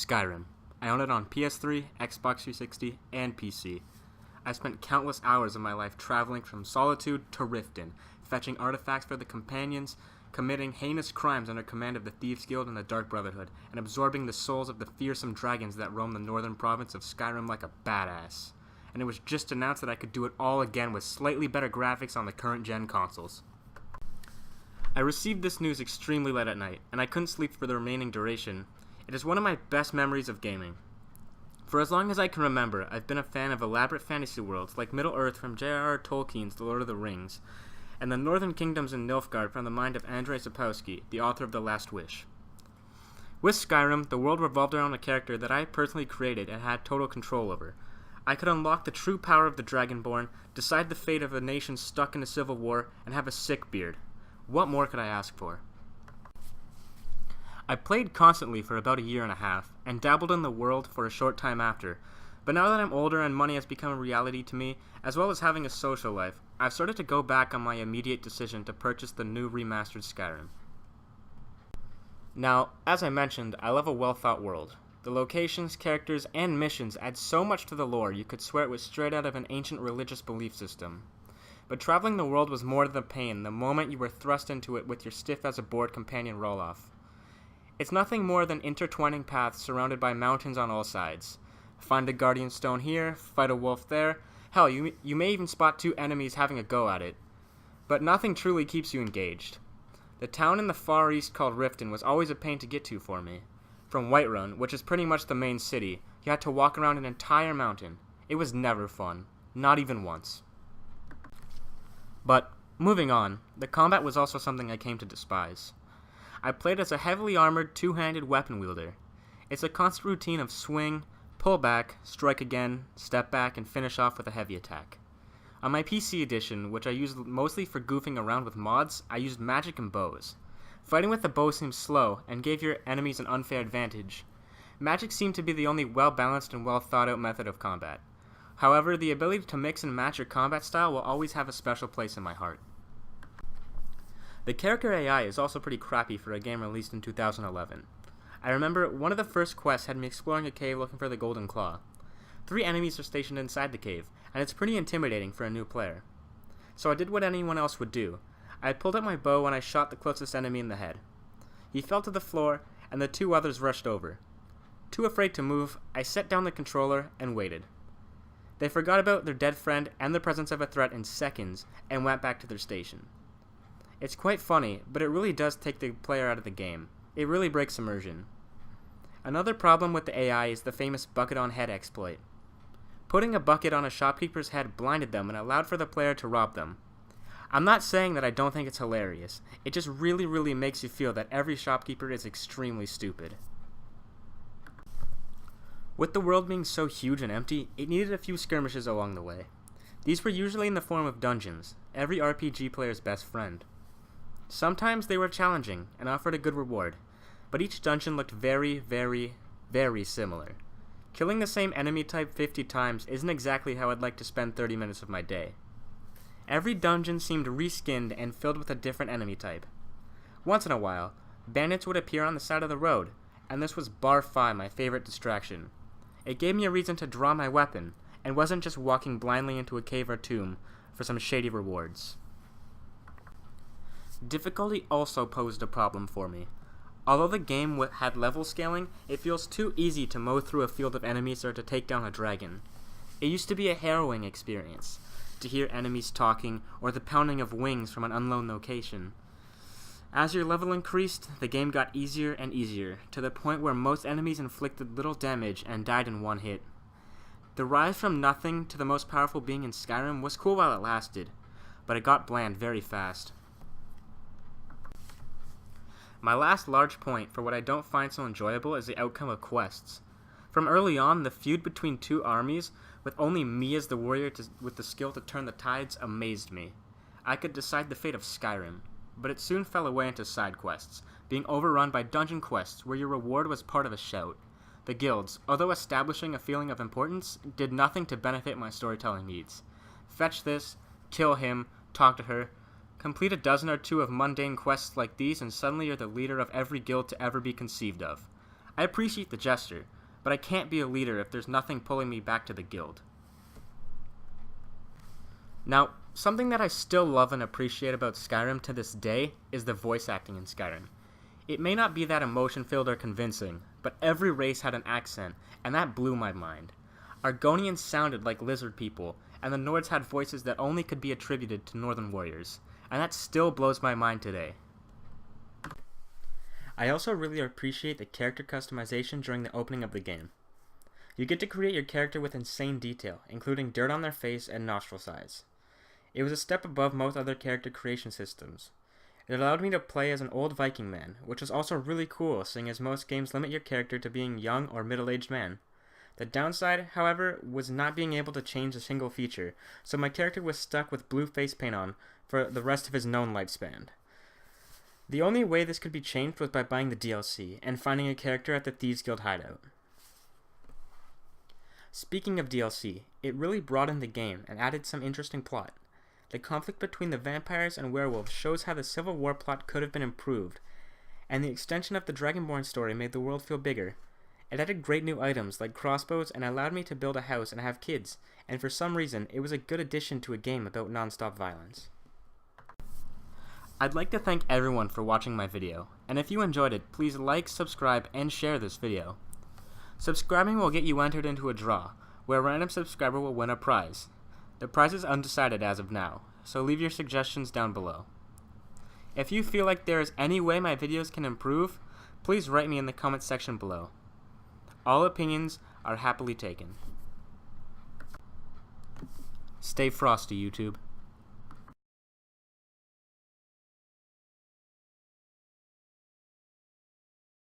Skyrim. I own it on PS3, Xbox 360, and PC. I spent countless hours of my life traveling from Solitude to Riften, fetching artifacts for the companions, committing heinous crimes under command of the Thieves Guild and the Dark Brotherhood, and absorbing the souls of the fearsome dragons that roam the northern province of Skyrim like a badass. And it was just announced that I could do it all again with slightly better graphics on the current gen consoles. I received this news extremely late at night, and I couldn't sleep for the remaining duration. It is one of my best memories of gaming. For as long as I can remember, I've been a fan of elaborate fantasy worlds like Middle-earth from J.R.R. Tolkien's The Lord of the Rings, and the Northern Kingdoms in Nilfgaard from the mind of Andrzej Sapkowski, the author of The Last Wish. With Skyrim, the world revolved around a character that I personally created and had total control over. I could unlock the true power of the Dragonborn, decide the fate of a nation stuck in a civil war, and have a sick beard. What more could I ask for? I played constantly for about a year and a half, and dabbled in the world for a short time after, but now that I'm older and money has become a reality to me, as well as having a social life, I've started to go back on my immediate decision to purchase the new remastered Skyrim. Now, as I mentioned, I love a well-thought world. The locations, characters, and missions add so much to the lore you could swear it was straight out of an ancient religious belief system. But traveling the world was more than the pain the moment you were thrust into it with your stiff-as-a-board companion roll-off. It's nothing more than intertwining paths surrounded by mountains on all sides. Find a guardian stone here, fight a wolf there. Hell, you may even spot two enemies having a go at it. But nothing truly keeps you engaged. The town in the far east called Riften was always a pain to get to for me. From Whiterun, which is pretty much the main city, you had to walk around an entire mountain. It was never fun. Not even once. But, moving on, the combat was also something I came to despise. I played as a heavily armored, two-handed weapon wielder. It's a constant routine of swing, pull back, strike again, step back, and finish off with a heavy attack. On my PC edition, which I used mostly for goofing around with mods, I used magic and bows. Fighting with the bow seemed slow, and gave your enemies an unfair advantage. Magic seemed to be the only well-balanced and well-thought-out method of combat. However, the ability to mix and match your combat style will always have a special place in my heart. The character AI is also pretty crappy for a game released in 2011. I remember one of the first quests had me exploring a cave looking for the Golden Claw. 3 enemies are stationed inside the cave, and it's pretty intimidating for a new player. So I did what anyone else would do. I pulled out my bow and I shot the closest enemy in the head. He fell to the floor, and the 2 others rushed over. Too afraid to move, I set down the controller and waited. They forgot about their dead friend and the presence of a threat in seconds, and went back to their station. It's quite funny, but it really does take the player out of the game. It really breaks immersion. Another problem with the AI is the famous bucket on head exploit. Putting a bucket on a shopkeeper's head blinded them and allowed for the player to rob them. I'm not saying that I don't think it's hilarious. It just really makes you feel that every shopkeeper is extremely stupid. With the world being so huge and empty, it needed a few skirmishes along the way. These were usually in the form of dungeons, every RPG player's best friend. Sometimes they were challenging and offered a good reward, but each dungeon looked very similar. Killing the same enemy type 50 times isn't exactly how I'd like to spend 30 minutes of my day. Every dungeon seemed reskinned and filled with a different enemy type. Once in a while, bandits would appear on the side of the road, and this was bar far my favorite distraction. It gave me a reason to draw my weapon, and wasn't just walking blindly into a cave or tomb for some shady rewards. Difficulty also posed a problem for me. Although the game had level scaling, it feels too easy to mow through a field of enemies or to take down a dragon. It used to be a harrowing experience, to hear enemies talking or the pounding of wings from an unknown location. As your level increased, the game got easier and easier, to the point where most enemies inflicted little damage and died in one hit. The rise from nothing to the most powerful being in Skyrim was cool while it lasted, but it got bland very fast. My last large point for what I don't find so enjoyable is the outcome of quests. From early on, the feud between 2 armies, with only me as the warrior with the skill to turn the tides, amazed me. I could decide the fate of Skyrim, but it soon fell away into side quests, being overrun by dungeon quests where your reward was part of a shout. The guilds, although establishing a feeling of importance, did nothing to benefit my storytelling needs. Fetch this, kill him, talk to her, complete a dozen or two of mundane quests like these and suddenly you're the leader of every guild to ever be conceived of. I appreciate the gesture, but I can't be a leader if there's nothing pulling me back to the guild. Now, something that I still love and appreciate about Skyrim to this day is the voice acting in Skyrim. It may not be that emotion-filled or convincing, but every race had an accent, and that blew my mind. Argonians sounded like lizard people, and the Nords had voices that only could be attributed to Northern warriors, and that still blows my mind today. I also really appreciate the character customization during the opening of the game. You get to create your character with insane detail, including dirt on their face and nostril size. It was a step above most other character creation systems. It allowed me to play as an old Viking man, which was also really cool, seeing as most games limit your character to being young or middle-aged man. The downside, however, was not being able to change a single feature, so my character was stuck with blue face paint on for the rest of his known lifespan. The only way this could be changed was by buying the DLC and finding a character at the Thieves Guild hideout. Speaking of DLC, it really broadened the game and added some interesting plot. The conflict between the vampires and werewolves shows how the Civil War plot could have been improved, and the extension of the Dragonborn story made the world feel bigger. It added great new items like crossbows and allowed me to build a house and have kids, and for some reason it was a good addition to a game about non-stop violence. I'd like to thank everyone for watching my video, and if you enjoyed it, please like, subscribe, and share this video. Subscribing will get you entered into a draw, where a random subscriber will win a prize. The prize is undecided as of now, so leave your suggestions down below. If you feel like there is any way my videos can improve, please write me in the comment section below. All opinions are happily taken. Stay frosty, YouTube.